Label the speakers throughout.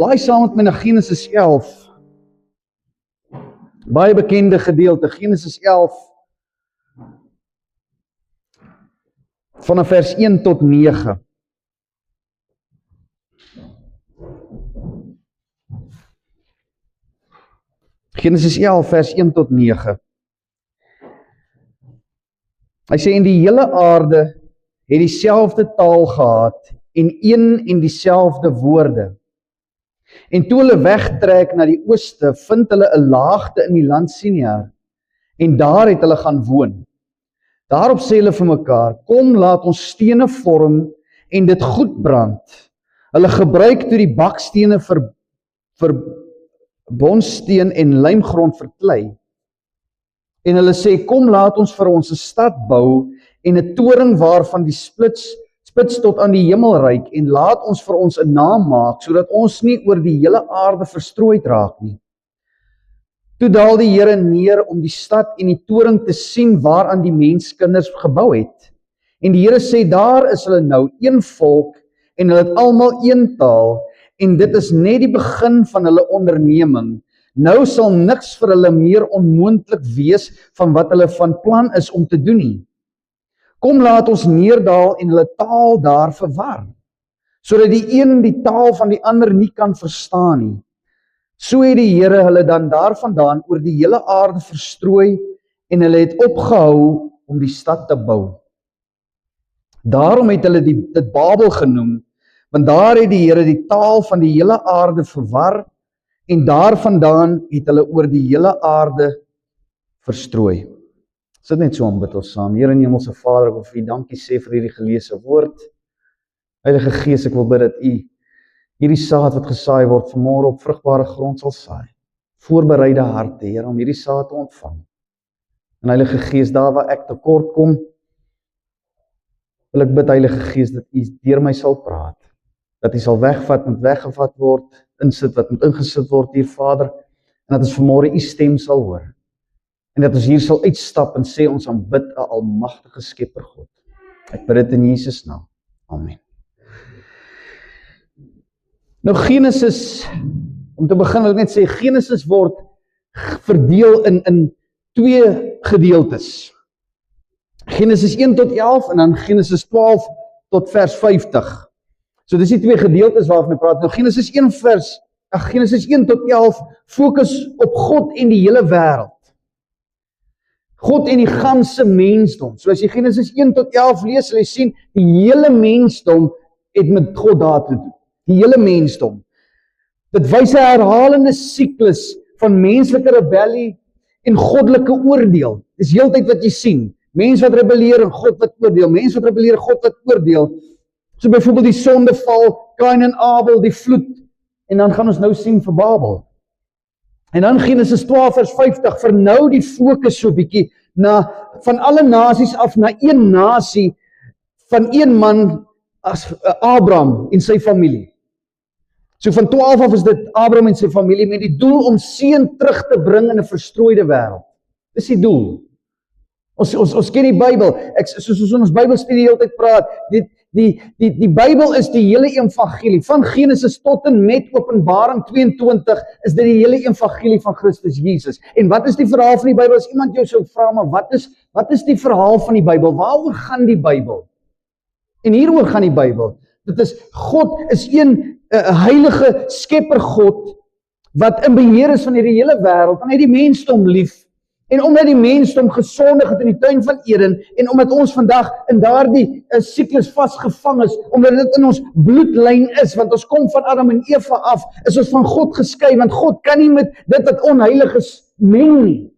Speaker 1: Blaai saam met my na Genesis 11. Baie bekende gedeelte, Genesis 11, vanaf vers 1 tot 9. Genesis 11, vers 1 tot 9. Hy sê, en die hele aarde het dieselfde taal gehad, en een en dieselfde woorde. En toe hulle wegtrek na die ooste, vind hulle 'n laagte in die land Siniar, en daar het hulle gaan woon. Daarop sê hulle vir mekaar, kom laat ons stene vorm en dit goed brand. Hulle gebruik toe die bakstene vir bondsteen en lijmgrond vir klei. En hulle sê, kom laat ons vir ons 'n stad bou en 'n toring waarvan die spits tot aan die hemel reik, en laat ons vir ons 'n naam maak, sodat ons nie oor die hele aarde verstrooid raak nie. Toe daal die Here neer om die stad en die toring te sien waaraan die menskinders gebou het. En die Here sê, daar is hulle nou, een volk, en hulle het almal een taal, en dit is net die begin van hulle onderneming. Nou sal niks vir hulle meer onmoontlik wees van wat hulle van plan is om te doen nie. Kom laat ons neerdaal en hulle taal daar verwar, sodat die een die taal van die ander nie kan verstaan nie. So het die Here hulle dan daarvandaan oor die hele aarde verstrooi, en hulle het opgehou om die stad te bou. Daarom het hulle dit Babel genoem, want daar het die Here die taal van die hele aarde verwar, en daarvandaan het hulle oor die hele aarde verstrooi. Sit net so aanbid ons saam. Here in Hemelse Vader, ek wil vir U dankie sê vir hierdie geleesde woord. Heilige Gees, ek wil bid dat U hierdie saad wat gesaai word vanmôre op vrugbare grond sal saai. Voorbereide harte, Here, om hierdie saad te ontvang. En Heilige Gees, daar waar ek tekort kom, wil ek bid, Heilige Gees, dat U deur my sal praat. Dat U sal wegvat met weggevat word, insit wat moet ingesit word hier, Vader, en dat ons vanmôre U stem sal hoor. En dat ons hier sal uitstap en sê ons aanbid 'n almagtige Skepper God. Ek bid dit in Jesus naam. Amen. Nou Genesis, om te begin wil ek net sê, Genesis word verdeel in twee gedeeltes. Genesis 1 tot 11 en dan Genesis 12 tot vers 50. So dis die twee gedeeltes waarvan ek praat. Nou Genesis 1 tot 11 fokus op God en die hele wêreld. God en die ganse mensdom. So as jy Genesis 1 tot 11 lees, sal jy sien, die hele mensdom het met God daar te doen. Die hele mensdom. Dit wys 'n herhalende siklus van menslike rebellie en goddelike oordeel. Dis heeltyd wat jy sien. Mense wat rebelleer en God wat oordeel. Mense wat rebelleer, God wat oordeel. So byvoorbeeld die sondeval, Kain en Abel, die vloed. En dan gaan ons nou sien vir Babel. En dan Genesis 12 vers 50, vernou die fokus so bietjie van alle nasies af na een nasie van een man as Abraham en sy familie. So van 12 af is dit Abraham en sy familie met die doel om seën terug te bring in 'n verstrooide wêreld. Dis die doel. Ons ken die Bybel. Soos ons Bybelstudie die hele tyd praat, die Bybel is die hele evangelie. Van Genesis tot en met Openbaring 22 is dit die hele evangelie van Christus Jesus. En wat is die verhaal van die Bybel? As iemand jou sou vra, maar wat is die verhaal van die Bybel? Waaroor gaan die Bybel? En hieroor gaan die Bybel. Dit is, God is een heilige skepper God, wat in beheer is van hierdie hele wêreld, en hy het die mensdom lief. En omdat die mensdom gesondig het in die tuin van Eden, en omdat ons vandag in daardie siklus vasgevang is, omdat dit in ons bloedlyn is, want ons kom van Adam en Eva af, is ons van God geskei, want God kan nie met dit wat onheilig is meng nie.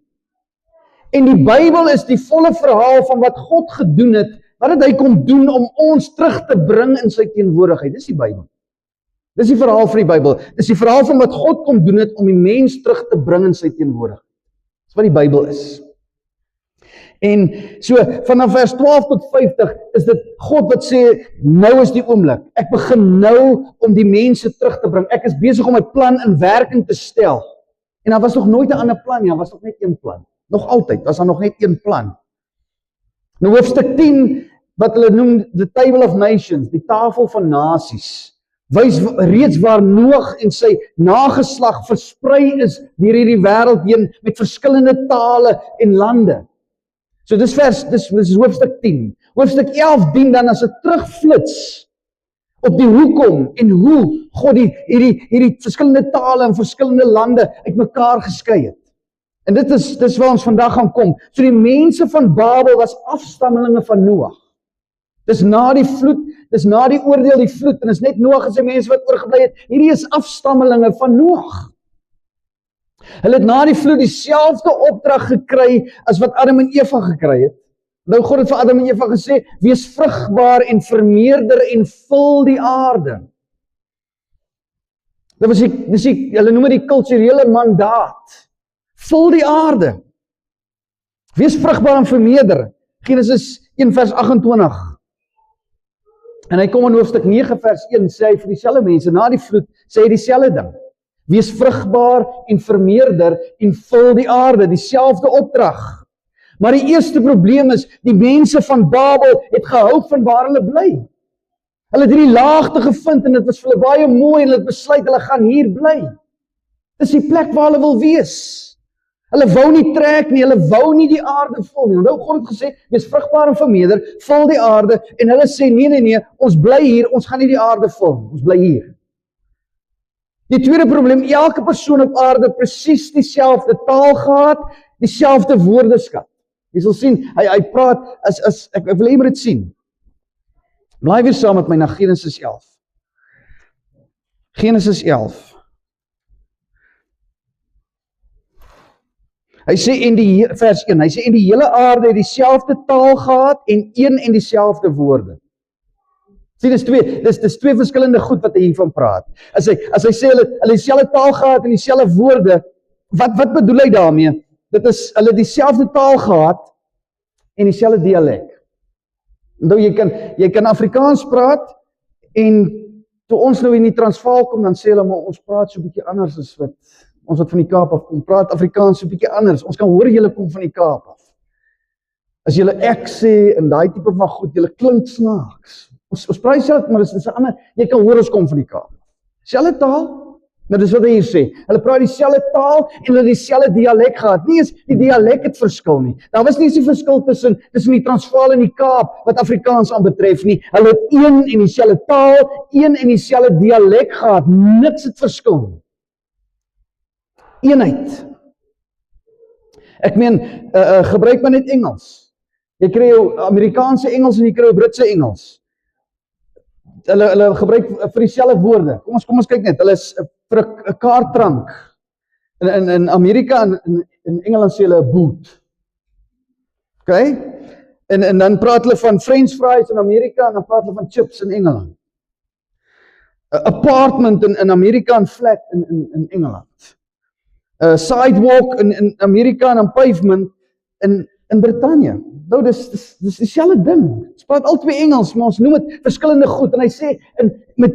Speaker 1: En die Bybel is die volle verhaal van wat God gedoen het, wat het hy kom doen om ons terug te bring in sy teenwoordigheid. Dis die Bybel. Dis die verhaal van die Bybel. Dis die verhaal van wat God kom doen het om die mens terug te bring in sy teenwoordigheid. Dis wat die Bybel is. En so vanaf vers 12 tot 50 is dit God wat sê, nou is die oomblik. Ek begin nou om die mense terug te bring. Ek is besig om my plan in werking te stel. En daar was nog nooit 'n ander plan nie, daar was nog net een plan. Nog altyd was daar nog net een plan. Nou hoofstuk 10, wat hulle noem the Table of Nations, die tafel van nasies. wys reeds waar Noag en sy nageslag versprei is deur hierdie wêreld heen met verskillende tale en lande. So dis hoofstuk 10. Hoofstuk 11 dien dan as 'n terugflits op die hoekom en hoe God hierdie verskillende tale en verskillende lande uitmekaar geskei het. En dis waar ons vandag gaan kom. So die mense van Babel was afstammelinge van Noag. Dis na die vloed, dis na die oordeel die vloed, en is net Noag en sy mense wat oorgebly het. Hierdie is afstammelinge van Noag. Hulle het na die vloed dieselfde opdrag gekry as wat Adam en Eva gekry het. Nou God het vir Adam en Eva gesê, wees vrugbaar en vermeerder en vul die aarde. Dit was hulle noem dit die kulturele mandaat. Vul die aarde. Wees vrugbaar en vermeerder. Genesis 1 vers 28. En hy kom in hoofstuk 9 vers 1, sê hy vir dieselfde mense, na die vloed, sê hy dieselfde ding. Wees vrugbaar en vermeerder en vul die aarde, dieselfde opdrag. Maar die eerste probleem is, die mense van Babel het gehou van waar hulle bly. Hulle het hierdie laagte gevind en dit was vir hulle baie mooi en hulle het besluit, hulle gaan hier bly. Dis die plek waar hulle wil wees. Hulle wou nie trek nie, hulle wou nie die aarde vul nie. Nou God het gesê, wees vrugbaar en vermeerder, vul die aarde, en hulle sê, nee, ons bly hier, ons gaan nie die aarde vul, ons bly hier. Die tweede probleem, elke persoon op aarde presies dieselfde taal gehad, dieselfde woordeskat. Jy sal sien, hy praat, ek wil hê jy moet dit sien. Blaai weer saam met my na Genesis 11. Genesis 11. Hy sê vers 1, hy sê, en die hele aarde het dieselfde taal gehad en een en dieselfde woorde. Sien, dis twee verskillende goed wat hy hiervan praat. As hy sê, hulle dieselfde taal gehad en dieselfde woorde, wat bedoel hy daarmee? Dit is, hulle dieselfde taal gehad en dieselfde dialek. Nou, jy kan Afrikaans praat, en toe ons nou in die Transvaal kom, dan sê hulle, maar ons praat so 'n bietjie anders as wat ons wat van die Kaap af kom, praat Afrikaans so 'n bietjie anders. Ons kan hoor julle kom van die Kaap af. As julle ek sê, en daai tipe van goed, julle klink snaaks. Ons praat self, maar dit is 'n ander, jy kan hoor ons kom van die Kaap. Selfde taal, nou dis wat hy hier sê. Hulle praat dieselfde taal en hulle dieselfde dialek gehad. Nie eens die dialek het verskil nie. Daar was nie eens die verskil tussen die Transvaal en die Kaap wat Afrikaans aanbetref nie. Hulle het een en dieselfde taal, een en dieselfde dialek gehad. Niks het verskil nie. Eenheid. Ek meen, gebruik maar net Engels. Jy kry jou Amerikaanse Engels en jy kry jou Britse Engels. Hulle gebruik vir dieselfde woorde. Kom ons kyk net, hulle is vir 'n kaartdrank. In Amerika en in Engeland sê hulle 'n boot. Okay? En dan praat hulle van French fries in Amerika en dan praat hulle van chips in Engeland. 'n Apartment in Amerika en flat in Engeland. Sidewalk in Amerika en 'n pavement in Brittanje. Nou, dis dieselfde ding. Ons praat al twee Engels, maar ons noem dit verskillende goed. En hy sê, met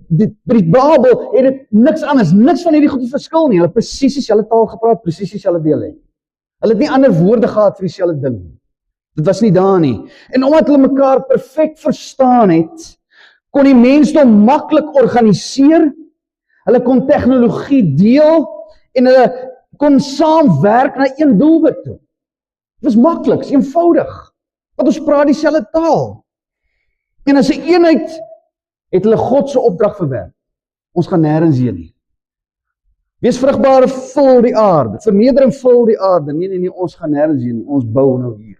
Speaker 1: die Babel het dit niks anders, niks van hierdie goed verskil nie. Hulle het presies dieselfde taal gepraat, presies dieselfde dialek. Hulle het nie ander woorde gehad vir dieselfde ding. Dit was nie daar nie. En omdat hulle mekaar perfek verstaan het, kon die mensdom maklik organiseer, hulle kon tegnologie deel, en hulle kon saamwerk na een doelwit toe. Dit was maklik, eenvoudig, want ons praat dieselfde taal. En as 'n eenheid het hulle God se opdrag verwerk. Ons gaan nêrens heen nie. Wees vrugbaar, vul die aarde, vermeerder en vul die aarde. Nee, ons gaan nêrens heen nie, ons bou nou hier.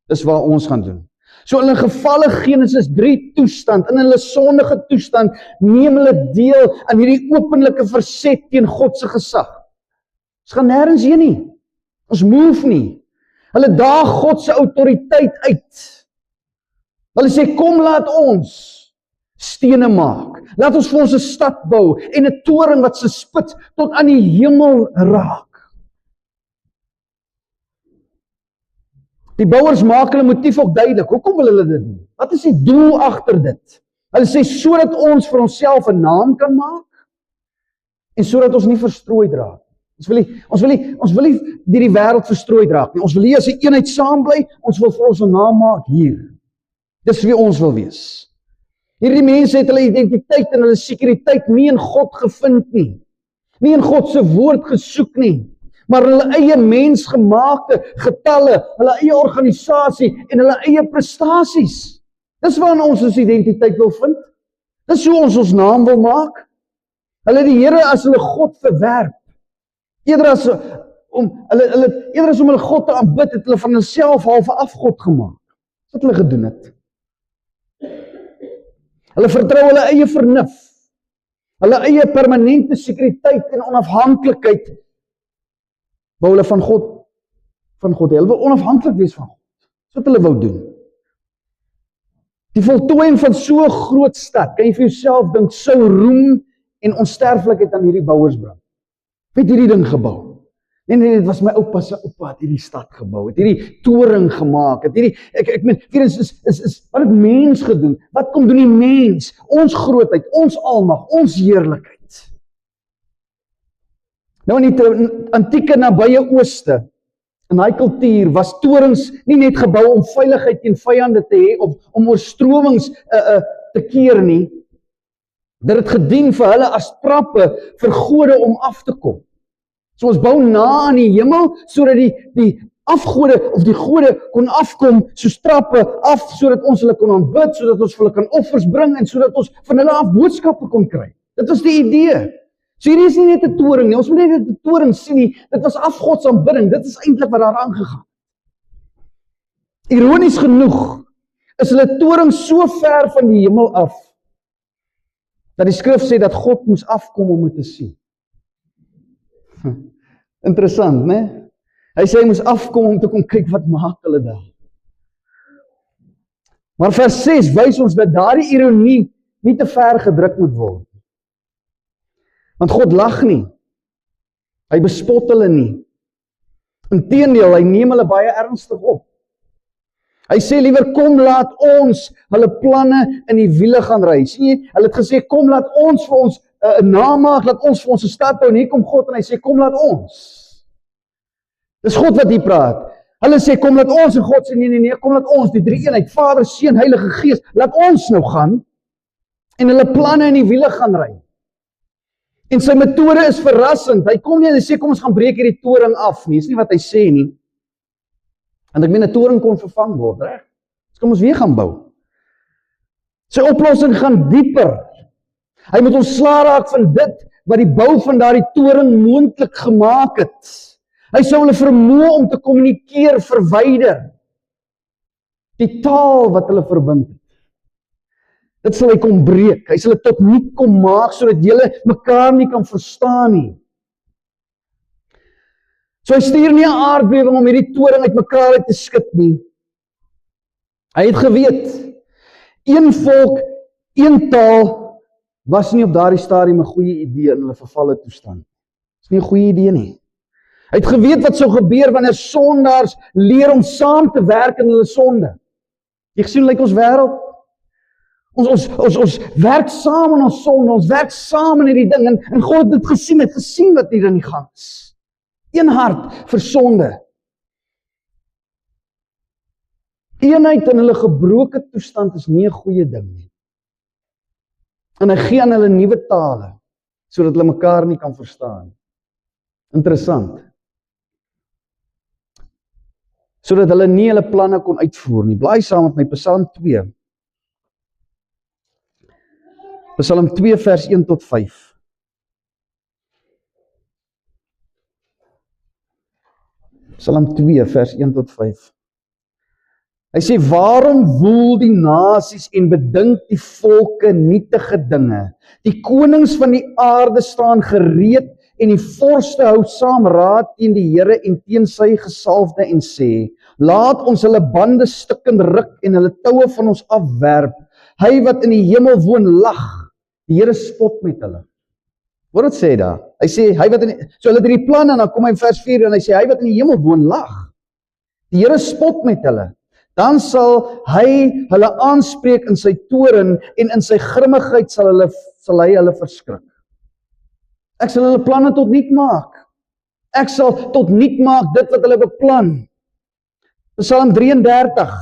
Speaker 1: Dis wat ons gaan doen. So in 'n gevalle Genesis 3 toestand, in hulle sondige toestand, neem hulle deel aan hierdie openlike verset teen God se gesag. Ons gaan nêrens heen nie. Ons move nie. Hulle daag God se autoriteit uit. Hulle sê, kom laat ons stene maak. Laat ons vir ons 'n stad bou en 'n toring wat se spits tot aan die hemel raak. Die bouers maak hulle motief ook duidelik. Hoekom wil hulle dit doen? Wat is die doel agter dit? Hulle sê, sodat ons vir onsself 'n naam kan maak en sodat ons nie verstrooi raak. Ons wil nie deur die wêreld verstrooi raak nie. Ons wil hier as 'n eenheid saam bly, ons wil vir ons 'n naam maak hier. Dis wie ons wil wees. Hierdie mense het hulle identiteit en hulle sekuriteit nie in God gevind nie. Nie in God se woord gesoek nie. Maar hulle eie mensgemaakte getalle, hulle eie organisasie en hulle eie prestasies. Dis waarin ons identiteit wil vind. Dis hoe ons naam wil maak. Hulle die Here as hulle God verwerp. Eerder as om hulle God te aanbid, het hulle van hulself half 'n afgod gemaak. Dis wat hulle gedoen het. Hulle vertrou hulle eie vernuf, hulle eie permanente sekuriteit en onafhanklikheid. Wou hulle van God hê. Hulle wil onafhanklik wees van God. Dis wat hulle wou doen. Die voltooiing van so 'n groot stad, kan jy vir jouself dink, sou roem en onsterflikheid aan hierdie bouers bring. Wie het hierdie ding gebou? Nee, dit was my oupa se oupa het hierdie stad gebou, het hierdie toring gemaak, het hierdie, ek meen, weer is wat het mens gedoen? Wat kom doen die mens? Ons grootheid, ons almag, ons heerlikheid. Nou in die antieke nabye ooste, in daai kultuur was torings nie net gebou om veiligheid teen vyande te hê of om oorstromings te keer nie. Dit het gedien vir hulle as trappe vir gode om af te kom. So ons bou na aan die hemel sodat die afgode of die gode kon afkom soos trappe af sodat ons hulle kon aanbid, sodat ons vir hulle kan offers bring en sodat ons van hulle af boodskappe kon kry. Dit was die idee. So hierdie is nie net 'n toring nie. Ons moet nie net 'n toring sien nie. Dit was afgodsaanbidding. Dit is eintlik wat daar aangegaan. Ironies genoeg is hulle toring so ver van die hemel af dat die skrif sê dat God moes afkom om dit te sien. Interessant, né? Hy sê hy moes afkom om te kom kyk wat maak hulle daar. Maar vers 6 wys ons dat daardie ironie nie te ver gedruk moet word. Want God lag nie. Hy bespot hulle nie. Inteendeel, hy neem hulle baie ernstig op. Hy sê liewer kom laat ons hulle planne in die wiele gaan ry. Sien jy? Hulle het gesê kom laat ons vir ons 'n naam maak, laat ons vir ons 'n stad bou. En hier kom God en hy sê kom laat ons. Dis God wat hier praat. Hulle sê kom laat ons en God sê nee, kom laat ons, die drie eenheid, Vader, Seun, Heilige Gees, laat ons nou gaan en hulle planne in die wiele gaan ry. En sy metode is verrassend. Hy kom nie en hy sê kom ons gaan breek hierdie toring af nie. Dis nie wat hy sê nie. En ek meen 'n toring kon vervang word, reg? Dus kom ons weer gaan bou. Sy oplossing gaan dieper. Hy moet ontslae raak van dit wat die bou van daardie toring moontlik gemaak het. Hy sou hulle vermoë om te kommunikeer verwyder. Die taal wat hulle verbind het. Dit sal hy kom breek. Hy sal dit tot niet kom maak sodat julle mekaar nie kan verstaan nie. So hy stuur nie 'n aardbewing om hierdie toring uit mekaar uit te skud nie. Hy het geweet, een volk, een taal was nie op daardie stadium 'n goeie idee in hulle vervalle toestand. Dis nie 'n goeie idee nie. Hy het geweet wat sou gebeur wanneer sondaars leer om saam te werk in hulle sonde. Jy gesien lyk ons wêreld. Ons werk saam in ons sonde, ons werk saam in hierdie ding en God het dit gesien wat hier in die gang is. Een hart vir sonde. Eenheid in hulle gebroke toestand is nie 'n goeie ding nie. En hy gee aan hulle nuwe tale sodat hulle mekaar nie kan verstaan. Interessant. Sodat hulle nie hulle planne kon uitvoer nie. Blaai saam met my Psalm 2. Psalm 2 vers 1 tot 5. Psalm 2 vers 1 tot 5. Hy sê, waarom woel die nasies en bedink die volke nietige dinge? Die konings van die aarde staan gereed en die vorste hou saam raad teen die Here en teen sy gesalfde en sê, laat ons hulle bande stukken ruk en hulle toue van ons afwerp. Hy wat in die hemel woon lag. Die Here spot met hulle. Wat het sê daar? Hy sê, hy wat so hulle het hierdie plan en dan kom hy in vers 4 en hy sê, hy wat in die hemel woon lag. Die Here spot met hulle. Dan sal hy hulle aanspreek in sy toren en in sy grimmigheid sal hy hulle verskrik. Ek sal hulle planne tot niet maak. Ek sal tot niet maak dit wat hulle beplan. Psalm 33.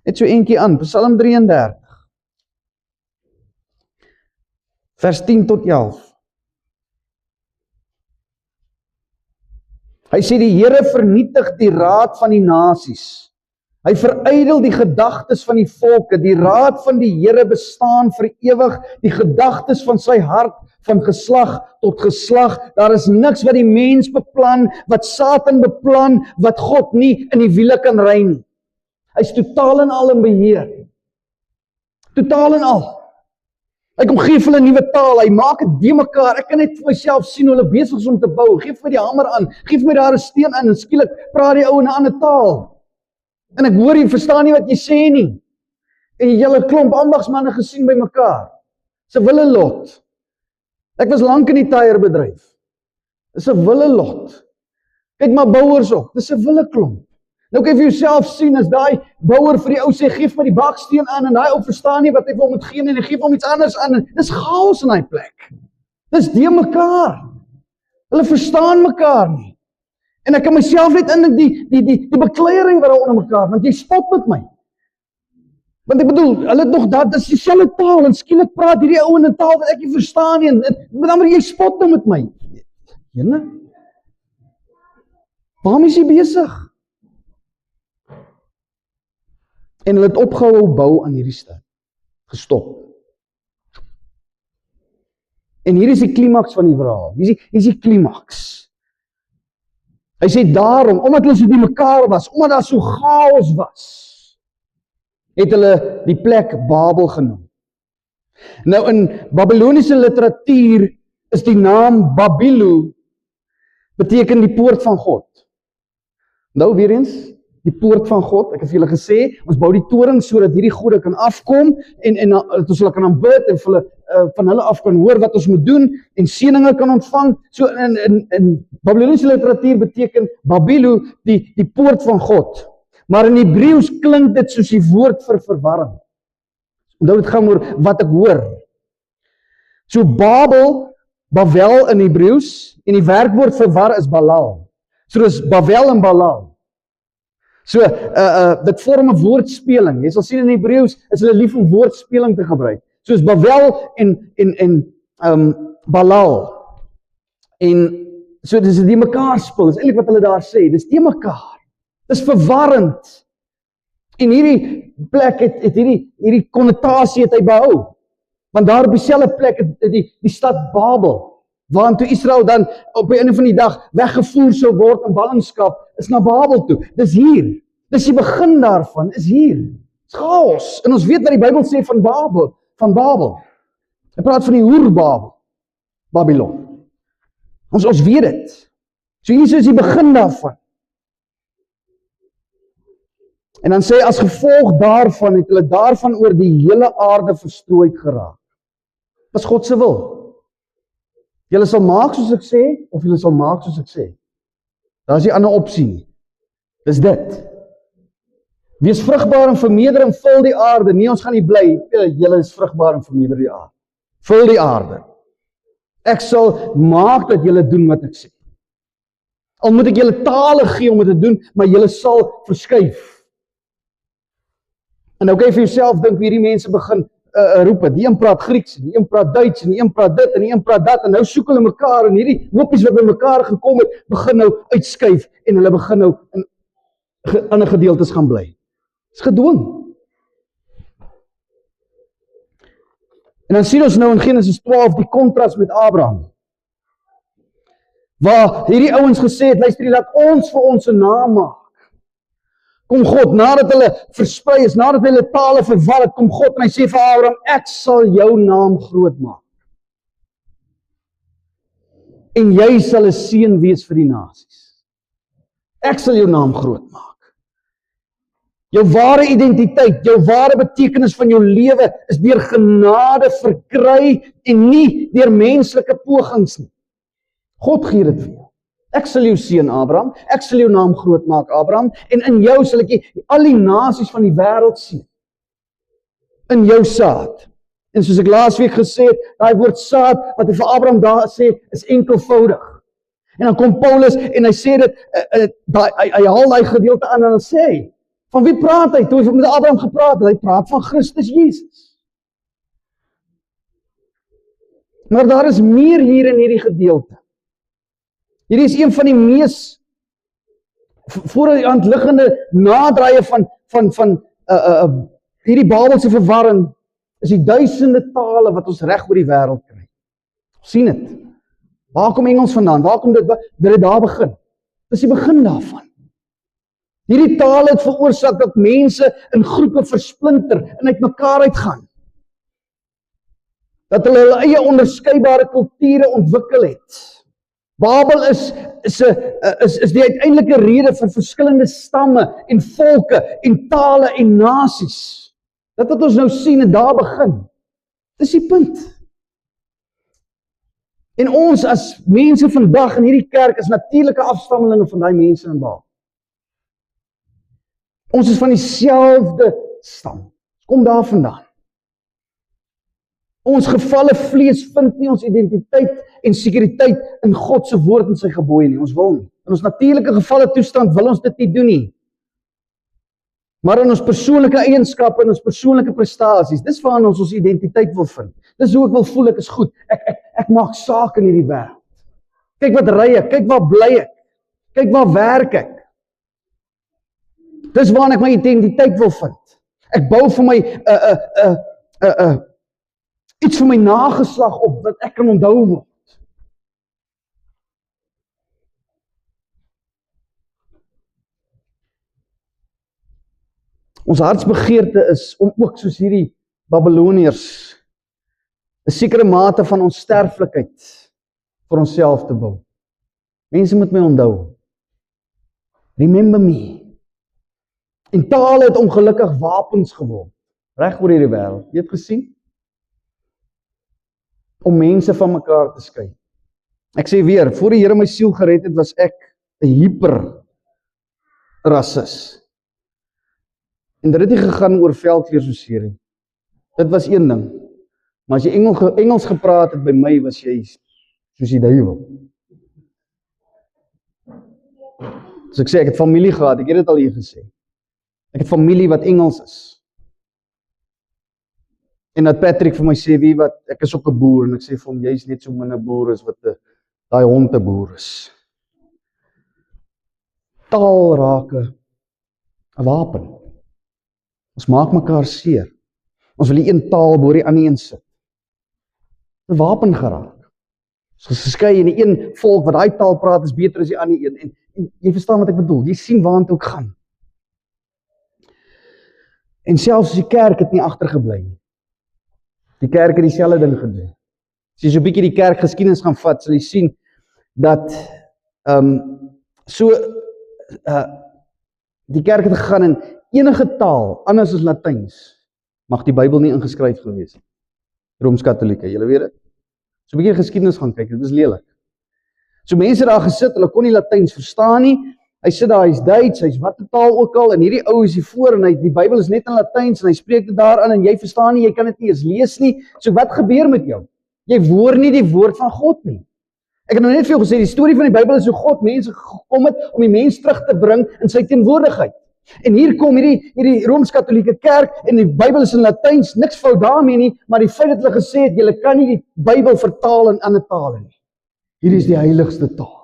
Speaker 1: Net so eentjie aan, Psalm 33. Vers 10 tot 11. Hy sê die Here vernietig die raad van die nasies. Hy verydel die gedagtes van die volke. Die raad van die Here bestaan vir ewig, die gedagtes van sy hart van geslag tot geslag. Daar is niks wat die mens beplan, wat Satan beplan, wat God nie in die wiele kan ry nie. Hy is totaal en al in beheer. Totaal en al. Hy kom gee vir hulle 'n nuwe taal, hy maak dit de mekaar. Ek kan net vir myself sien hoe hulle besig is om te bou. Geef my die hamer aan, geef my daar 'n steen aan en skielik praat die ou in 'n ander taal. En ek hoor jy verstaan nie wat jy sê nie. En jy hele klomp ambagsmanne gesien by mekaar. Dis 'n wille lot. Ek was lank in die tyrebedryf. Dis 'n wille lot. Kyk maar bouers ook, dis 'n wille klomp. Nou kan jy vir jouself sien as daai bouer vir die ou sê geef my die baksteen aan en daai ou verstaan nie wat hy wil moet gee en hy gee hom iets anders aan en dis chaos in daai plek. Dis de mekaar. Hulle verstaan mekaar nie. En ek kan myself net indink die bekleiering wat daar onder mekaar, want jy spot met my. Want ek bedoel, hulle het nog dat is dieselfde taal en skielik praat hierdie ou in 'n taal wat ek nie verstaan nie en dan maar jy spot nou met my. Jene? Waarom is jy besig? En hulle het opgehou bou aan hierdie stad. Gestop. En hier is die klimaks van die verhaal. Hier is die klimaks. Hy sê daarom, omdat hulle so die mekaar was, omdat daar so chaos was, het hulle die plek Babel genoem. Nou in Babyloniese literatuur is die naam Babilu beteken die poort van God. Nou weer eens, die poort van God. Ek het vir julle gesê, ons bou die toring sodat hierdie gode kan afkom en dat ons hulle kan aanbid en vir hulle van hulle af kan hoor wat ons moet doen en seëninge kan ontvang. So in Babyloniese literatuur beteken Babilu die poort van God. Maar in Hebreëus klink dit soos die woord vir verwarring. Onthou dit gaan oor wat ek hoor. So Bavel in Hebreëus en die werkwoord vir war is Balal. So dis Bavel en Balal. So dit vorm 'n woordspeling. Jy sal sien in Hebreëus is hulle lief om woordspeling te gebruik. Soos Bavel en Balal. En so dis die mekaar spel. Dis eintlik wat hulle daar sê. Dis die mekaar. Dis verwarrend. En hierdie plek het hierdie konnotasie het hy behou. Want daar op dieselfde plek het die stad Babel, waartoe Israel dan op die einde van die dag weggevoer sou word in ballingskap, is na Babel toe. Dis hier. Dis die begin daarvan, is hier. Dis chaos. En ons weet wat die Bybel sê van Babel. Hy praat van die hoerbabel, Babylon. Ons weet dit. So hier is die begin daarvan. En dan sê as gevolg daarvan het hulle daarvan oor die hele aarde verstrooid geraak. Dis God se wil. Julle sal maak soos ek sê, of julle sal maak soos ek sê. Daar is die ander opsie nie. Dis dit. Wees vrugbaar en vermeerder en vul die aarde. Nee, ons gaan nie bly, julle is vrugbaar en vermeerder die aarde. Vul die aarde. Ek sal maak dat julle doen wat ek sê. Al moet ek julle tale gee om dit te doen, maar julle sal verskuif. En nou kan jy vir jouself dink, hierdie mense begin roep het. Die een praat Grieks, die een praat Duits, en die een praat dit, en die een praat dat, en nou soek hulle mekaar, en hierdie hoopies wat by mekaar gekom het, begin nou uitskuif, en hulle begin nou in ander gedeeltes gaan bly. Dit is gedwing. En dan sien ons nou in Genesis 12 die kontras met Abraham. Waar hierdie ouens gesê het, luister, laat ons vir ons 'n naam maak. Kom God, nadat hulle versprei is, nadat hulle tale verwar het, kom God en hy sê vir Abraham, ek sal jou naam groot maak. En jy sal 'n seën wees vir die nasies. Ek sal jou naam groot maak. Jou ware identiteit, jou ware betekenis van jou lewe is deur genade verkry en nie deur menslike pogings nie. God gee dit vir jou. Ek sal jou seën Abraham, ek sal jou naam groot maak Abraham, en in jou sal ek al die nasies van die wêreld seën. In jou saad. En soos ek laasweek gesê het, daai woord saad wat hy vir Abraham daar sê, is enkelvoudig. En dan kom Paulus en hy sê dit, hy haal daai gedeelte aan en dan sê hy, van wie praat hy? Toe hy met Abraham gepraat het, hy praat van Christus Jesus. Maar daar is meer hier in hierdie gedeelte. Hierdie is een van die mees voor die hand liggende nadraaie van hierdie Babelse verwarring, is die duisende tale wat ons reg oor die wêreld kry. Sien dit? Waar kom Engels vandaan? Waar kom dit daar begin? Dis die begin daarvan. Hierdie tale het veroorsaak dat mense in groepe versplinter en uit mekaar uitgaan. Dat hulle hulle eie onderskeidbare kulture ontwikkel het. Babel is die uiteindelike rede vir verskillende stamme en volke en tale en nasies. Dat wat ons nou sien en daar begin. Dis die punt. En ons as mense vandag in hierdie kerk is natuurlike afstammelinge van daai mense in Babel. Ons is van dieselfde stam. Kom daar vandaan. Ons gevalle vlees vind nie ons identiteit en sekuriteit in God se woord en sy gebooie nie. Ons wil nie. In ons natuurlike gevalle toestand wil ons dit nie doen nie. Maar in ons persoonlike eienskappe en ons persoonlike prestasies, dis waar ons identiteit wil vind. Dis hoe ek wil voel, ek is goed. Ek maak saak in hierdie wêreld. Kyk wat ry ek, kyk waar bly ek. Kyk waar werk ek. Dis waar ek my identiteit wil vind. Ek bou vir my iets vir my nageslag op wat ek kan onthou word. Ons hartsbegeerte is om ook soos hierdie Babiloniërs 'n sekere mate van onsterflikheid vir onsself te bou. Mense moet my onthou. Remember me. En taal het ongelukkig wapens geword, reg oor hierdie wêreld. Jy het gesien? Om mense van mekaar te skei. Ek sê weer, voor die Here my siel gered het, was ek 'n hyper rasis. En dit het nie gegaan oor veldvleer soseer nie. Dit was een ding. Maar as jy Engels gepraat het by my, was jy soos die duiwel. So ek sê, ek het familie gehad, ek het dit al hier gesê. Ek het familie wat Engels is. En dat Patrick vir my sê, wie wat, ek is ook 'n boer, en ek sê vir hom, jy is net so min 'n boer as wat daai hond 'n boer is. Taal raak 'n wapen. Ons maak mekaar seer. Ons wil die een taal bo die ander een sit. 'n wapen geraak. Ons is geskei en die een volk wat daai taal praat is beter as die ander een. En jy verstaan wat ek bedoel. Jy sien waartoe ek gaan. En selfs die kerk het nie agtergebly nie. Die kerk het dieselfde ding gedoen. As jy so 'n bietjie die kerkgeskiedenis gaan vat, sal jy sien dat die kerk het gegaan in enige taal anders as Latyns mag die Bybel nie ingeskryf gewees het. Rooms-Katolieke, julle weet dit. So 'n bietjie geskiedenis gaan kyk, dit is lelik. So mense daar gesit, hulle kon nie Latyns verstaan nie. Hy sit daar, hy's Duits, hy's wat taal ook al, en hierdie ou is hier voor en die Bybel is net in Latyns en hy spreek dit daaraan en jy verstaan nie, jy kan dit nie eens lees nie. So wat gebeur met jou? Jy hoor nie die woord van God nie. Ek het nou net vir jou gesê, die storie van die Bybel is hoe God mense gekom het om die mens terug te bring in sy teenwoordigheid. En hier kom hierdie Rooms-Katolieke kerk en die Bybel is in Latyns, niks fout daarmee nie, maar die feit dat hulle gesê het, julle kan nie die Bybel vertaal in ander tale nie. Hierdie is die heiligste taal.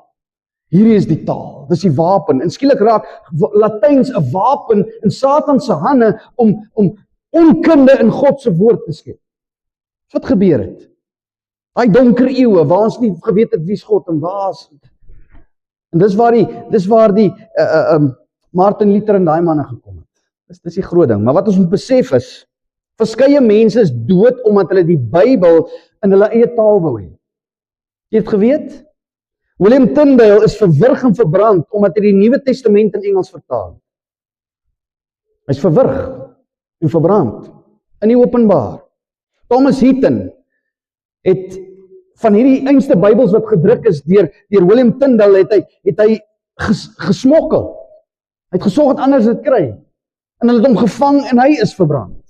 Speaker 1: Hierdie is die taal, dis die wapen. En skielik raak Latyns 'n wapen in Satan se hande om onkunde in God se woord te skep. Wat gebeur het? Daai donker eeue waar ons nie geweet het wie's God en waar is. En dis waar die Martin Luther en daai manne gekom het. Dis die groot ding. Maar wat ons moet besef is, verskeie mense is dood omdat hulle die Bybel in hulle eie taal wou hê. Jy het geweet? William Tyndale is verwrig en verbrand omdat hy die Nuwe Testament in Engels vertaal. Hy's verwrig en verbrand in die openbaar. Thomas Heaton het van hierdie einste Bybels wat gedruk is deur William Tyndale het hy gesmokkel. Hy het gesorg dat anders dit kry. En hulle het hom gevang en hy is verbrand.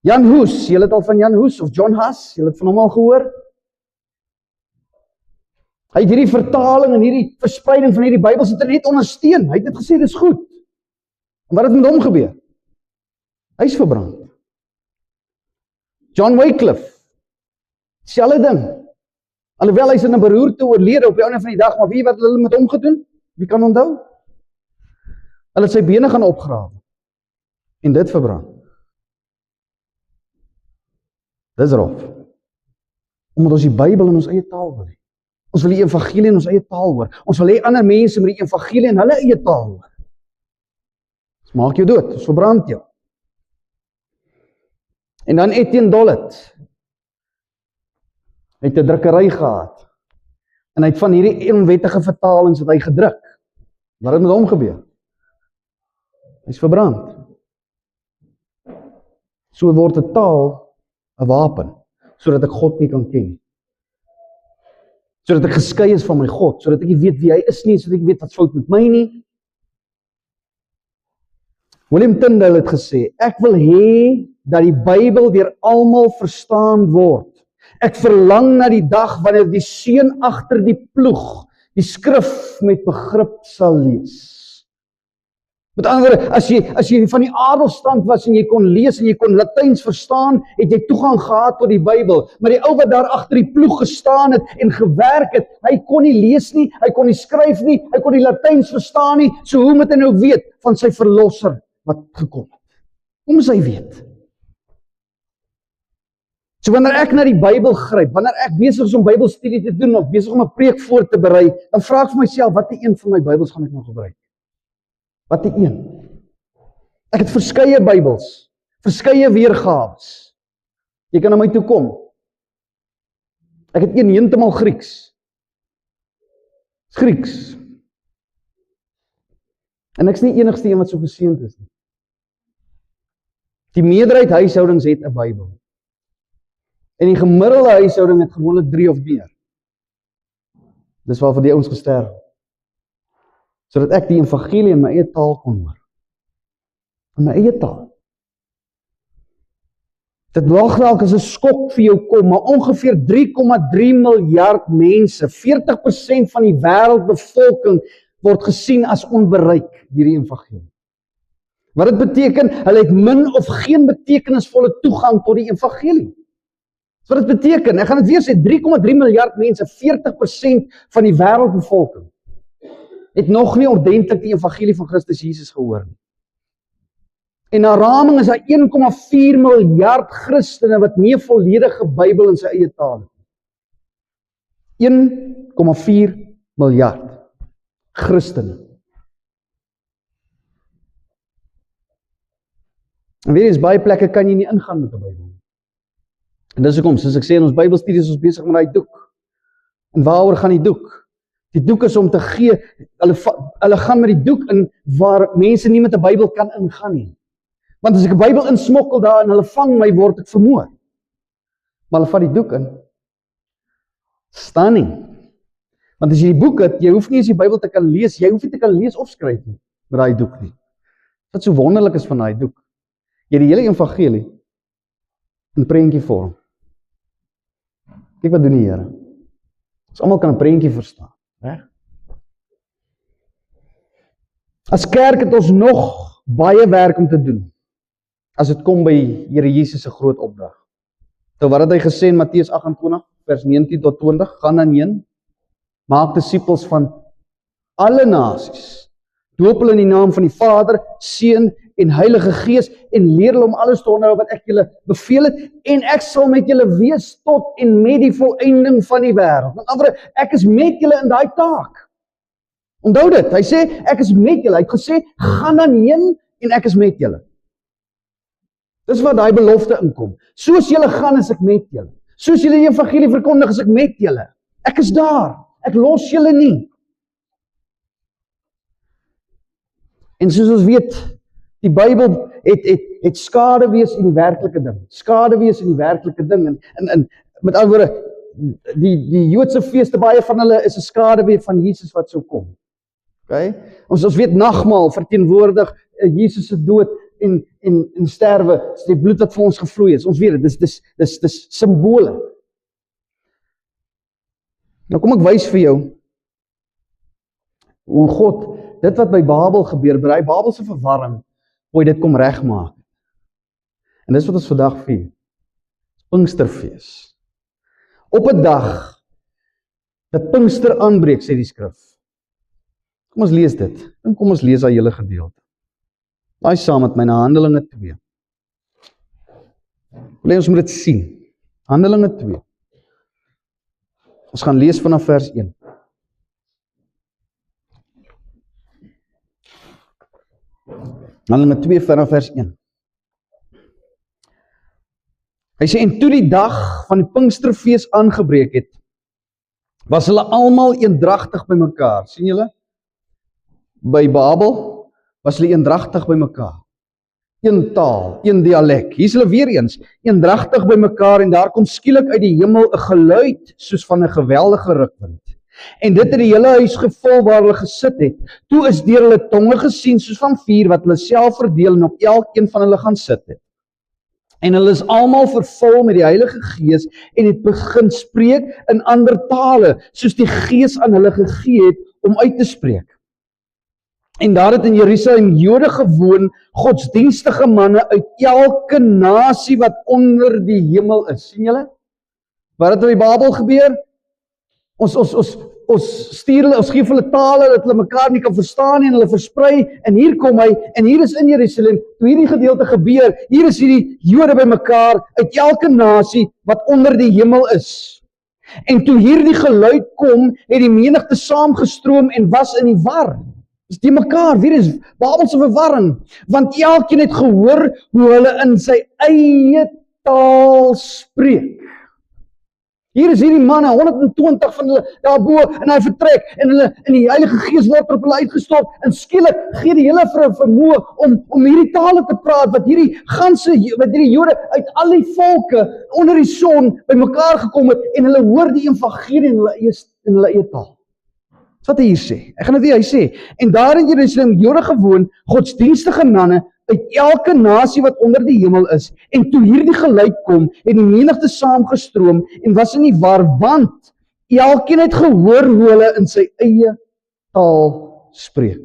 Speaker 1: Jan Hus, julle het al van Jan Hus of John Huss, julle het van hom al gehoor? Hy het hierdie vertaling en hierdie verspreiding van hierdie Bybels het net ondersteun. Hy het dit gesê, dis goed. En wat het met hom gebeur? Hy is verbrand. John Wycliffe Dieselfde ding. Alhoewel hy is in 'n beroerte oorlede op die einde van die dag, maar weet jy wat hulle met hom gedoen? Wie kan onthou? Hulle het sy bene gaan opgrawe en dit verbrand. Dis rof. Omdat ons die Bybel in ons eie taal wil hê. Ons wil die evangelie in ons eie taal hoor. Ons wil hê ander mense met die evangelie in hulle eie taal hoor. Dit maak jou dood, dit verbrand jou. En dan Etienne Dollett. Hy het 'n drukkery gehad. En hy het van hierdie onwettige vertalings wat hy gedruk. Wat het met hom gebeur? Hy's verbrand. So word 'n taal 'n wapen, sodat ek God nie kan ken nie. Sodat ek geskei is van my God, sodat ek nie weet wie hy is nie, sodat ek nie weet wat fout met my nie. William Tyndale het gesê, ek wil hê dat die Bybel deur almal verstaan word. Ek verlang na die dag wanneer die seun agter die ploeg die skrif met begrip sal lees. Met ander woorde, as jy van die adelstand was en jy kon lees en jy kon Latyns verstaan, het jy toegang gehad tot die Bybel. Maar die ou wat daar agter die ploeg gestaan het en gewerk het, hy kon nie lees nie, hy kon nie skryf nie, hy kon nie Latyns verstaan nie, so hoe moet hy nou weet van sy verlosser wat gekom het? Hoe moet hy weet? So wanneer ek na die Bybel gryp, wanneer ek besig is om Bybelstudie te doen of besig om 'n preek voor te berei, dan vra ek vir myself, watter een van my Bybels gaan ek nou gebruik? Watter een? Ek het verskeie Bybels, verskeie weergawes. Jy kan na my toe kom. Ek het een heeltemal Grieks. Grieks. En ek's nie enigste een wat so geseënd is nie. Die meerderheid huishoudings het 'n Bybel. En die gemiddelde huishouding het gewoonlik 3 of meer. Dis waarvoor die ouens gesterf het. Sodat ek die evangelie in my eie taal kon hoor. In my eie taal. Dit mag dalk as 'n skok vir jou kom, maar ongeveer 3,3 miljard mense, 40% van die wêreldbevolking word gesien as onbereik deur die evangelie. Wat dit beteken, hulle het min of geen betekenisvolle toegang tot die evangelie. Wat dit beteken, ek gaan dit weer sê, 3,3 miljard mense, 40% van die wêreldbevolking, het nog nie ordentlik die evangelie van Christus Jesus gehoor nie. En na raming is daar 1,4 miljard Christene wat nie 'n volledige Bybel in sy eie taal het. 1,4 miljard Christene. En weer eens, baie plekke kan jy nie ingaan met 'n Bybel. En dis hoekom, soos ek sê in ons Bybelstudie is ons besig met daai doek. En waaroor gaan die doek? Die doek is om te gee, hulle gaan met die doek in waar mense nie met 'n Bybel kan ingaan nie. Want as ek 'n Bybel insmokkel daar en hulle vang my, word ek vermoor. Maar hulle vat die doek in. Staan nie. Want as jy die boek het, jy hoef nie eens die Bybel te kan lees, jy hoef nie te kan lees of skryf nie, met daai doek nie. Wat so wonderlik is van daai doek. Jy het die hele evangelie in prentjie vorm. Kyk wat doen die Here. Ons almal kan 'n prentjie verstaan, reg? As kerk het ons nog baie werk om te doen, as dit kom by Here Jesus se groot opdrag. So wat het hy gesê in Matteus 28, vers 19 tot 20, gaan dan heen, maak disippels van alle nasies, doop hulle in die naam van die Vader, Seun en Heilige Gees, en leer hulle om alles te onderhou wat ek julle beveel het, en ek sal met julle wees tot en met die volëinding van die wêreld. Met ander woorde, ek is met julle in daai taak. Onthou dit, hy sê, ek is met julle, hy het gesê, gaan dan heen, en ek is met julle. Dis waar daai belofte inkom. Soos julle gaan, is ek met julle. Soos julle die evangelie verkondig, is ek met julle. Ek is daar, ek los julle nie. En soos ons weet, die Bybel het skaduwees in die werklike ding. Skaduwees in die werklike ding. En met ander woorde, die Joodse feeste, baie van hulle is 'n skaduwee van Jesus wat sou kom. Okay? Ons weet nagmaal verteenwoordig Jesus se dood en sterwe, is die bloed wat vir ons gevloei is. Ons weet dit, dis simbole. Nou kom ek wys vir jou hoe God, dit wat by Babel gebeur, by die Babelse verwarring, hoe hy dit kom regmaak. En dis wat ons vandag vier. Pinksterfees. Op 'n dag dat Pinkster aanbreek, sê die skrif. Kom ons lees dit. En kom ons lees daai hele gedeelte. Laai saam met my na Handelinge 2. Wil ons moet dit sien. Handelinge 2. Ons gaan lees vanaf vers 1. Handelinge 2 vanaf vers 1. Hy sê, en toe die dag van die Pinksterfees aangebreek het, was hulle almal eendragtig by mekaar. Sien julle? By Babel was hulle eendragtig by mekaar. Een taal, een dialek. Hier is hulle weer eens, eendragtig by mekaar, en daar kom skielik uit die hemel 'n geluid soos van 'n geweldige rukwind. En dit het die hele huis gevul waar hulle gesit het. Toe is deur hulle tonge gesien soos van vuur wat hulle self verdeel en op elkeen van hulle gaan sit het. En hulle is almal vervul met die Heilige Gees en het begin spreek in ander tale, soos die Gees aan hulle gegee het om uit te spreek. En daar het in Jerusalem Jode gewoon, godsdienstige manne uit elke nasie wat onder die hemel is. Sien julle? Wat het in die Babel gebeur? Ons stuur hulle, ons gee hulle tale dat hulle mekaar nie kan verstaan nie, en hulle versprei, en hier kom hy, en hier is in Jerusalem, toe hierdie gedeelte gebeur, hier is hierdie Jode by mekaar, uit elke nasie wat onder die hemel is. En toe hierdie geluid kom, het die menigte saamgestroom en was in die war. Dis die mekaar, weer is Babelse verwarring, want elkeen het gehoor hoe hulle in sy eie taal spreek. Hier is hierdie manne, 120 van hulle daarbo, en hy vertrek, en die Heilige Gees word op hulle uitgestort, en skielik gee die hele vermoë om hierdie tale te praat, wat hierdie Jode uit al die volke onder die son by mekaar gekom het, en hulle hoor die evangelie in hulle eie taal. Wat hy hier sê. Ek gaan dit weer hy sê. En daar in Jerusalem Jode gewoon, godsdienstige manne uit elke nasie wat onder die hemel is. En toe hierdie geluid kom, het die menigte saamgestroom en was in die war, want elkeen het gehoor hoe hulle in sy eie taal spreek.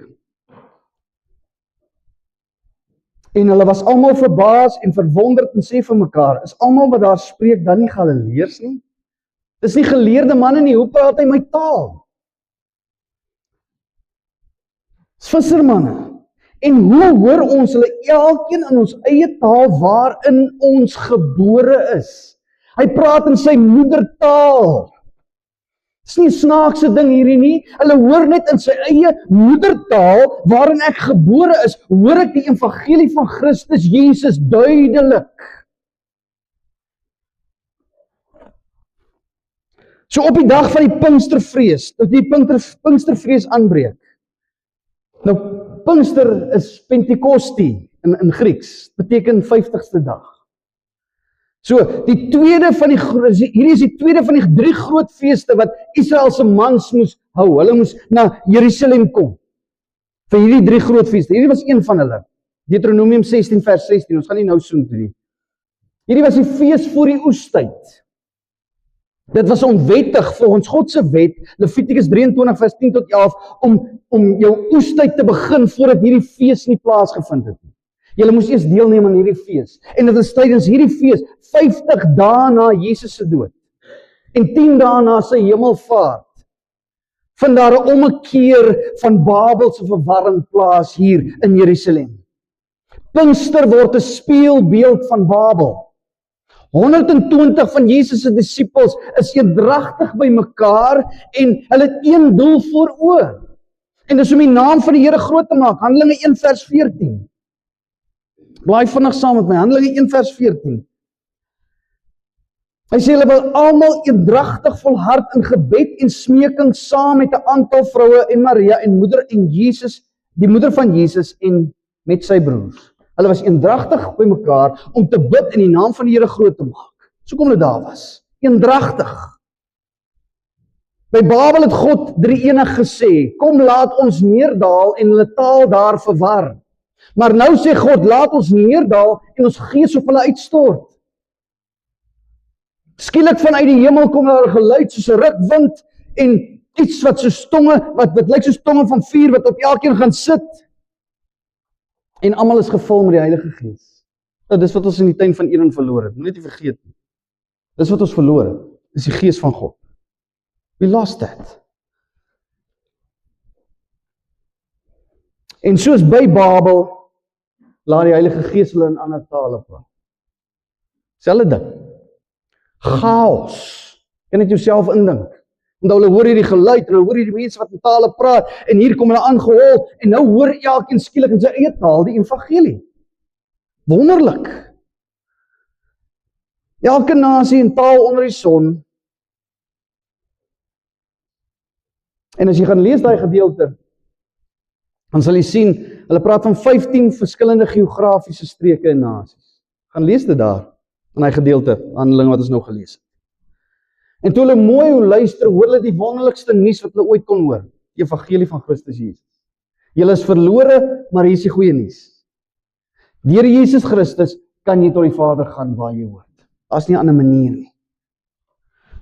Speaker 1: En hulle was almal verbaas en verwonderd en sê vir mekaar, is almal wat daar spreek dan nie Galileërs nie? Dis nie geleerde manne nie, hoe praat hy my taal? Vissermanne. En hoe hoor ons hulle elkeen in ons eie taal waarin ons gebore is? Hy praat in sy moedertaal. Dis nie 'n snaakse ding hierdie nie. Hulle hoor net in sy eie moedertaal waarin ek gebore is, hoor ek die evangelie van Christus Jesus duidelik. So op die dag van die Pinksterfees, dat die Pinksterfees aanbreek. Nou, Pinkster is Pentekosti in Grieks, beteken 50ste dag. So, hierdie is die tweede van die 3 groot feeste wat Israelse mans moes hou. Hulle moes na Jerusalem kom. Vir hierdie 3 groot feeste. Hierdie was een van hulle. Deuteronomium 16 vers 16, ons gaan nie nou soen toe nie. Hierdie was die fees voor die oestyd. Dit was onwettig volgens God se wet, Levitikus 23 vers 10 tot 11, om jou oestyd te begin voordat hierdie fees nie plaasgevind het nie. Julle moes eers deelneem aan hierdie fees. En dit is tydens hierdie fees 50 dae na Jesus se dood en 10 dae na sy hemelvaart. Vind daar 'n ommekeer van Babelse verwarring plaas hier in Jerusalem. Pinkster word 'n spieelbeeld van Babel. 120 van Jesus se disippels is eendragtig by mekaar en hulle het een doel voor oë. En dis om die naam van die Here groot te maak. Handelinge 1 vers 14. Blaai vinnig saam met my. Handelinge 1 vers 14. Hy sê hulle wil almal eendragtig volhard in gebed en smeking saam met 'n aantal vroue en Maria en moeder en Jesus, die moeder van Jesus en met sy broers. Hulle was eendragtig by mekaar om te bid en die naam van die Here groot te maak. So kom hulle daar was. Eendragtig. By Babel het God drie-enig gesê, kom laat ons neerdaal en hulle taal daar verwar. Maar nou sê God, laat ons neerdaal en ons gees op hulle uitstort. Skielik vanuit die hemel kom daar 'n geluid soos 'n rukwind en iets wat soos tonge, wat lyk soos tonge van vuur wat op elkeen gaan sit. En almal is gevul met die Heilige Gees. Nou, dis wat ons in die tuin van Eden verloor het. Moet net nie vergeet nie. Dis wat ons verloor het. is die Gees van God. We lost that. En soos by Babel, laat die Heilige Gees hulle in ander tale praat. Selfde ding. Chaos. Kan net jouself indink. Want hulle hoor hierdie geluid, en hulle hoor hierdie mense wat in tale praat, en hier kom hulle aangehol, en nou hoor elkeen skielik in sy eie taal die evangelie. Wonderlik. Elke nasie en taal onder die son. En as jy gaan lees daai gedeelte, dan sal jy sien, hulle praat van 15 verskillende geografiese streke en nasies. Gaan lees dit daar, in daai gedeelte, Handelinge wat ons nou gelees het. En toe hulle mooi luister, hoor hulle die wonderlikste nuus wat hulle ooit kon hoor, die evangelie van Christus Jesus. Julle is verlore, maar hier is die goeie nuus. Deur Jesus Christus kan jy tot die Vader gaan waar jy hoort. Daar's nie 'n ander manier nie.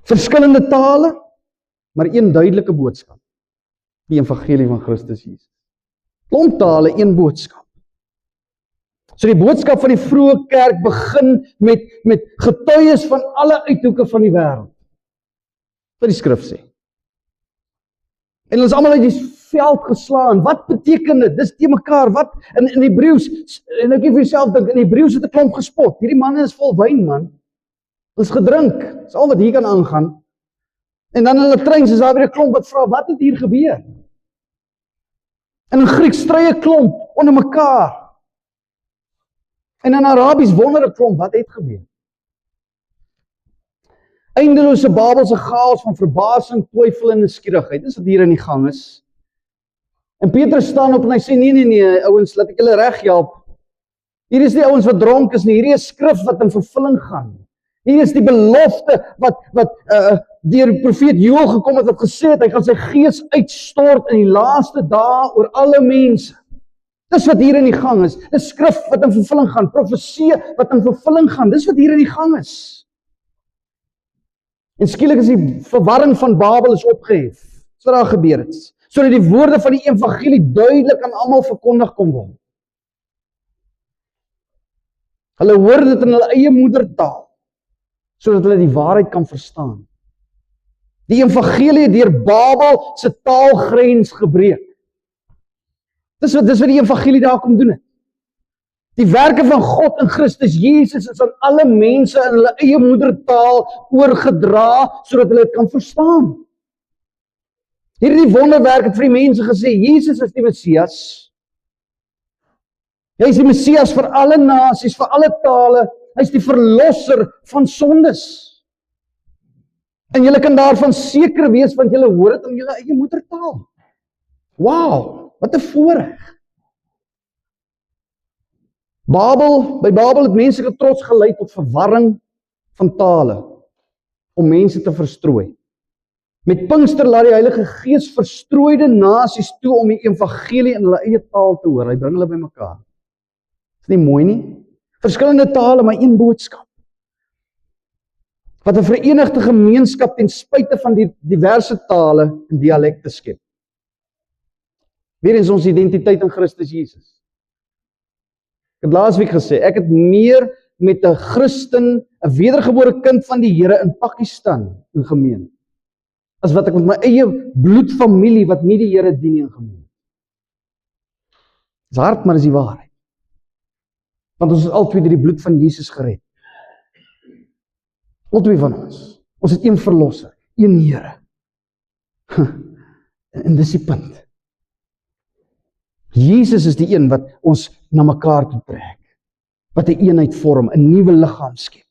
Speaker 1: Verskillende tale, maar een duidelike boodskap. Die evangelie van Christus Jesus. Klomp tale, een boodskap. So die boodskap van die vroeë kerk begin met getuies van alle uithoeke van die wêreld. Wat die skrif sê. En hulle is almal uit die veld geslaan. Wat beteken dit? Dis te mekaar. Wat in Hebreëus, en ek vir jouself dink, in Hebreëus het 'n klomp gespot. Hierdie manne is vol wyn, man. Ons gedrink. Dis al wat hier kan aangaan. En dan hulle treins is daar weer 'n klomp wat vra, wat het hier gebeur? En in Grieks strye klomp onder mekaar. En in Arabies wonder 'n klomp, wat het gebeur? Eindelose Babelse chaos van verbasing, twyfel en nuuskierigheid. Dis wat hier in die gang is. En Petrus staan op en hy sê, nee, ouens, laat ek julle reg help. Hier is die ouens wat dronk is nie, hierdie is skrif wat in vervulling gaan. Hier is die belofte wat deur die profeet Joël gekom het, wat gesê het, hy gaan sy gees uitstort in die laaste dae oor alle mense. Dis wat hier in die gang is. Dis skrif wat in vervulling gaan, profesie wat in vervulling gaan. Dis wat hier in die gang is. En skielik is die verwarring van Babel is opgehef. Dis wat daar gebeur het. Sodat die woorde van die evangelie duidelik aan almal verkondig kon word. Hulle hoor dit in hulle eie moedertaal, sodat hulle die waarheid kan verstaan. Die evangelie het deur Babel se taalgrens gebreek. Dis wat die evangelie daar kom doen het. Die werke van God in Christus Jesus is aan alle mense in hulle eie moedertaal oorgedra, sodat hulle dit kan verstaan. Hierdie wonderwerk het vir die mense gesê, Jesus is die Messias. Hy is die Messias vir alle nasies, vir alle tale. Hy is die verlosser van sondes. En julle kan daarvan seker wees, want julle hoor dit in julle eie moedertaal. Wow, wat 'n voorreg. By Babel het mense trots gelei tot verwarring van tale, om mense te verstrooi. Met Pinkster laat die Heilige Gees verstrooide nasies toe om die evangelie in hulle eie taal te hoor. Hy bring hulle bymekaar. Is nie mooi nie? Verskillende tale, maar een boodskap. Wat 'n verenigde gemeenskap ten spyte van die diverse tale en dialekte skep. Weer eens ons identiteit in Christus Jesus. Ek het laasweek gesê, ek het meer met 'n Christen, 'n wedergebore kind van die Here in Pakistan in gemeen, as wat ek met my eie bloedfamilie wat nie die Here dien in gemeen. Dis hard, maar dis die waarheid. Want ons is altyd deur die bloed van Jesus gered. Altyd van ons. Ons het een verlosser, een Here. En dis die punt. Jesus is die een wat ons na mekaar toe trek, wat 'n eenheid vorm, 'n nuwe liggaam skep.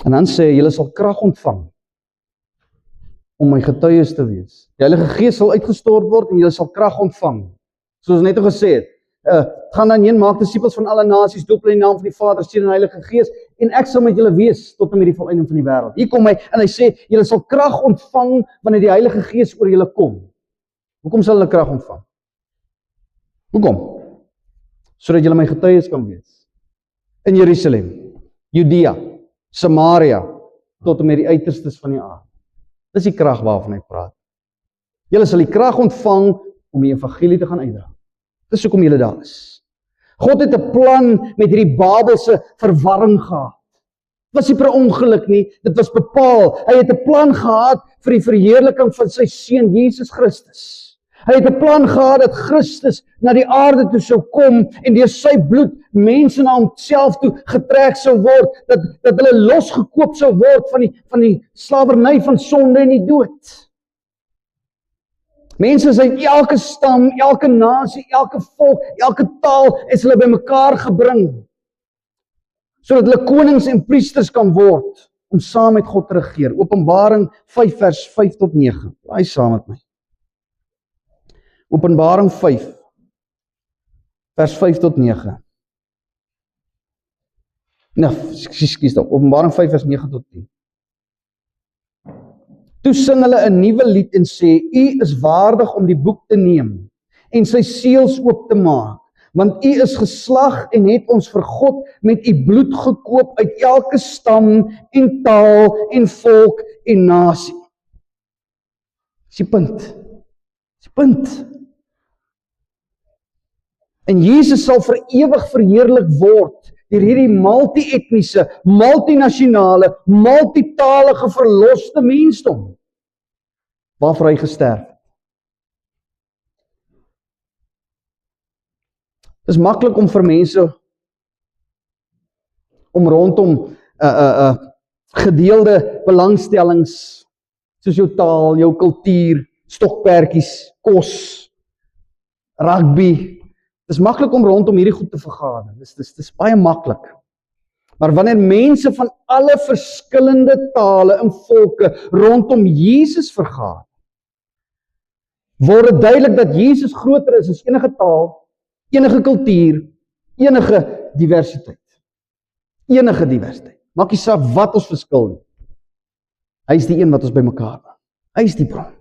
Speaker 1: En dan sê hy, julle sal krag ontvang om my getuies te wees. Die Heilige Gees sal uitgestort word en julle sal krag ontvang. Soos net gesê het, gaan dan heen, maak disippels van alle nasies, doop hulle in die naam van die Vader, Seun en Heilige Gees, en ek sal met julle wees tot en met die volëinding van die wêreld. Hier kom hy en hy sê, julle sal krag ontvang wanneer die Heilige Gees oor julle kom. Hoekom sal hulle krag ontvang? Hoekom? Sodat julle my getuies kan wees. In Jerusalem, Judea, Samaria, tot en met die uiterstes van die aarde. Dis die krag waarvan hy praat. Julle sal die krag ontvang om die evangelie te gaan uitdra. Dis hoekom julle daar is. God het 'n plan met hierdie Babelse verwarring gehad. Dit was nie per ongeluk nie, dit was bepaal. Hy het 'n plan gehad vir die verheerliking van sy seun Jesus Christus. Hy het 'n plan gehad dat Christus na die aarde toe sou kom en deur sy bloed mense na homself toe getrek sou word, dat hulle losgekoop sou word van die slawerny van sonde en die dood. Mense is uit elke stam, elke nasie, elke volk, elke taal is hulle bymekaar gebring, sodat hulle konings en priesters kan word, om saam met God te regeer. Openbaring 5 vers 5 tot 9. Blaai saam met my. Openbaring 5 vers 5 tot 9. Nou, ekskuus dan. Openbaring 5 vers 9 tot 10. Toe sing hulle 'n nuwe lied en sê, U is waardig om die boek te neem en sy seels oop te maak, want U is geslag en het ons vir God met U bloed gekoop uit elke stam en taal en volk en nasie. Dis die punt. Dis die punt. En Jesus sal vir ewig verheerlik word deur hierdie multi-etniese, multinasionale, multitalige verloste mensdom waarvoor hy gesterf het. Dit is maklik om vir mense om rondom gedeelde belangstellings soos jou taal, jou kultuur, stokperdjies, kos, rugby. Dit is maklik om rondom hierdie goed te vergader. Dis baie maklik. Maar wanneer mense van alle verskillende tale en volke rondom Jesus vergader, word dit duidelik dat Jesus groter is as enige taal, enige kultuur, enige diversiteit. Enige diversiteit. Maak nie saak wat ons verskil nie. Hy is die een wat ons bymekaar bring. Hy is die bron.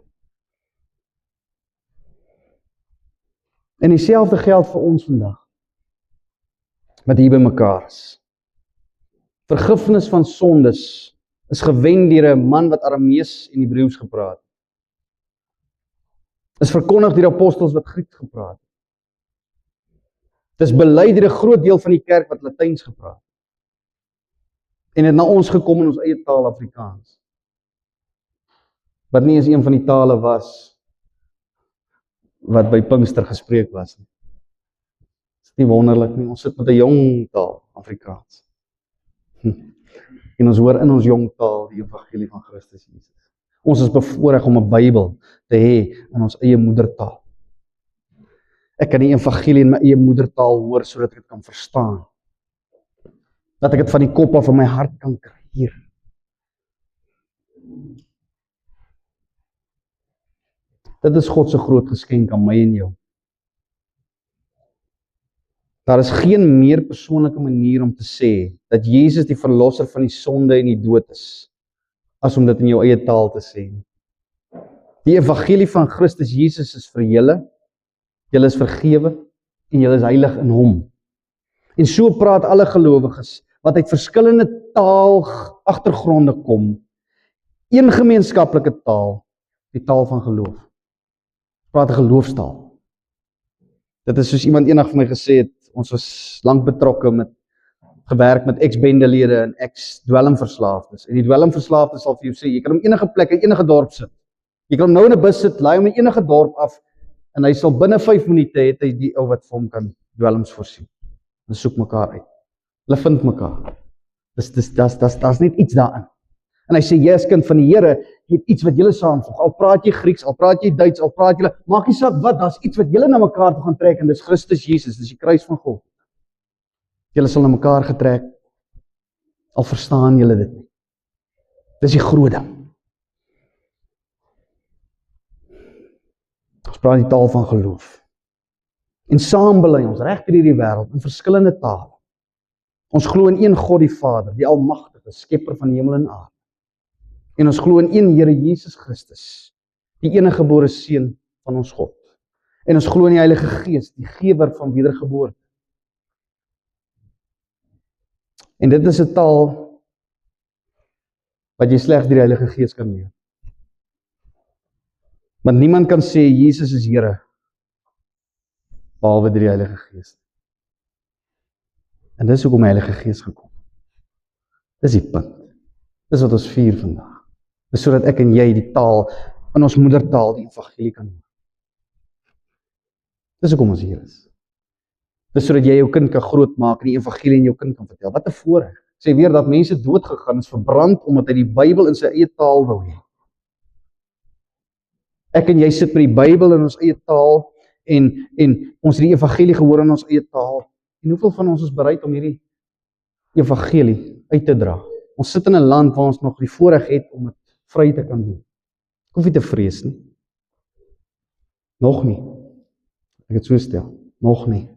Speaker 1: En dieselfde geld vir ons vandag, wat hier bymekaar is. Vergifnis van sondes is gewen deur 'n man wat Aramees en Hebreeus gepraat het. Is verkondig deur apostels wat Grieks gepraat het. Dis bely deur 'n groot deel van die kerk wat Latyns gepraat het. En het na ons gekom in ons eie taal Afrikaans. Wat nie eens een van die tale was wat by Pinkster gespreek was nie. Is nie wonderlik nie, ons sit met 'n jong taal, Afrikaans. En ons hoor in ons jong taal die evangelie van Christus Jesus. Ons is bevoorreg om 'n Bybel te hê in ons eie moedertaal. Ek kan die evangelie in my eie moedertaal hoor, sodat ek dit kan verstaan. Dat ek dit van die kop af in my hart kan kry, hier. Dit is God se groot geskenk aan my en jou. Daar is geen meer persoonlike manier om te sê dat Jesus die verlosser van die sonde en die dood is, as om dit in jou eie taal te sê. Die evangelie van Christus Jesus is vir julle, julle is vergewe en julle is heilig in hom. En so praat alle gelowiges wat uit verskillende taalagtergronde kom, een gemeenskaplike taal, die taal van geloof. Praat 'n geloofstaal. Dit is soos iemand eendag vir my gesê het, ons was lank betrokke met gewerk met ex-bendelede en ex-dwelmverslaafdes. En die dwelmverslaafdes sal vir jou sê, jy kan hom enige plek, in enige dorp sit. Jy kan hom nou in 'n bus sit, laai hom in enige dorp af, en hy sal binne 5 minute het hy die ou wat vir hom kan dwelms voorsien. Hulle soek mekaar uit. Hulle vind mekaar. Daar's net iets daarin. En hy sê, jy as kind van die Here, het iets wat julle saamvoeg. Al praat jy Grieks, al praat jy Duits, al praat julle, maak nie saak wat, daar's iets wat julle na mekaar toe gaan trek, en dis Christus Jesus, dis die kruis van God. Julle sal na mekaar getrek, al verstaan julle dit nie. Dis die groot ding. Ons praat die taal van geloof. En saam bely ons reg deur hierdie wêreld in verskillende tale. Ons glo in een God die Vader, die almagtige skepper van hemel en aarde. En ons glo in een Here Jesus Christus, die enige gebore seun van ons God. En ons glo in die Heilige Gees, die gewer van wedergeboorte. En dit is 'n taal wat jy slegs deur die Heilige Gees kan leer. Want niemand kan sê Jesus is Here behalwe deur die Heilige Gees. En dis hoekom die Heilige Gees gekom. Dis die punt. Dis wat ons vier vandag. Dis sodat ek en jy die taal, in ons moedertaal, die evangelie kan hoor. Dis hoekom ons hier is. Dis sodat jy jou kind kan grootmaak en die evangelie in jou kind kan vertel. Wat 'n voorreg. Ek sê weer dat mense doodgegaan is, verbrand, omdat hy die Bybel in sy eie taal wou hê. Ek en jy sit met die Bybel in ons eie taal, en ons het die evangelie gehoor in ons eie taal. En hoeveel van ons is bereid om hierdie evangelie uit te dra? Ons sit in 'n land waar ons nog die voorreg het om dit vry te kan doen. Ek hoef nie te vrees nie. Nog nie. Ek het so stel. Nog nie.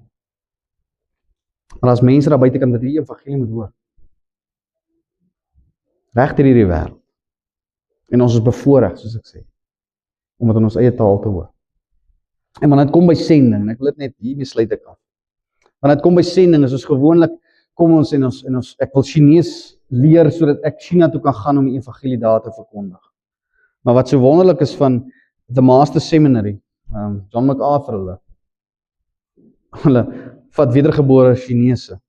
Speaker 1: Maar as mense daar buite kan dat die evangelie moet hoor. Reg deur hierdie wêreld. En ons is bevoorreg, soos ek sê, om dit in ons eie taal te hoor. En wanneer dit kom by sending, en ek wil dit net hiermee sluit ek af. Wanneer dit kom by sending, is ons gewoonlik, kom ons en ons ek wil Chinees leer, sodat ek China toe kan gaan om die evangelie daar te verkondig. Maar wat so wonderlik is van The Master Seminary, John MacArthur, hulle vat wedergebore Chinese,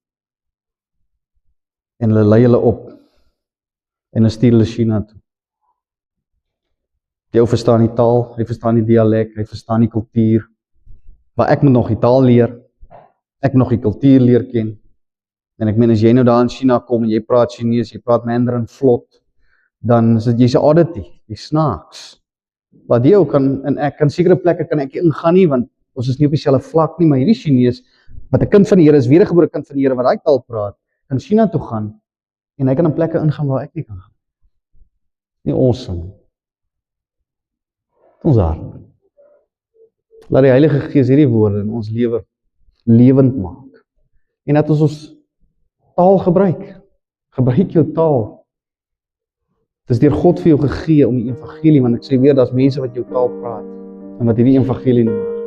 Speaker 1: en hulle lei hulle op, en hulle stuur hulle China toe. Die ou verstaan die taal, hy verstaan die dialek, hy verstaan die kultuur, maar ek moet nog die taal leer, ek moet nog die kultuur leer ken, en ek meen as jy nou daar in China kom, en jy praat Chinees, jy praat Mandarin vlot, dan is dit jy's 'n oddity, jy snaaks. Wat die ou kan, en ek kan sekere plekke kan ek ingaan nie, want ons is nie op dieselfde vlak nie, maar hierdie Chinees, wat 'n kind van die Here is, wedergebore kind van die Here, wat daai taal praat, kan China toe gaan, en hy kan in plekke ingaan waar ek nie kan gaan. Nie awesome. Ons hart. Laat die Heilige Gees hierdie woorde in ons lewe lewend maak. En dat ons taal gebruik. Gebruik jou taal. Dit is deur God vir jou gegee om die evangelie, want ek sê weer, daar's mense wat jou taal praat, en wat hierdie evangelie nodig.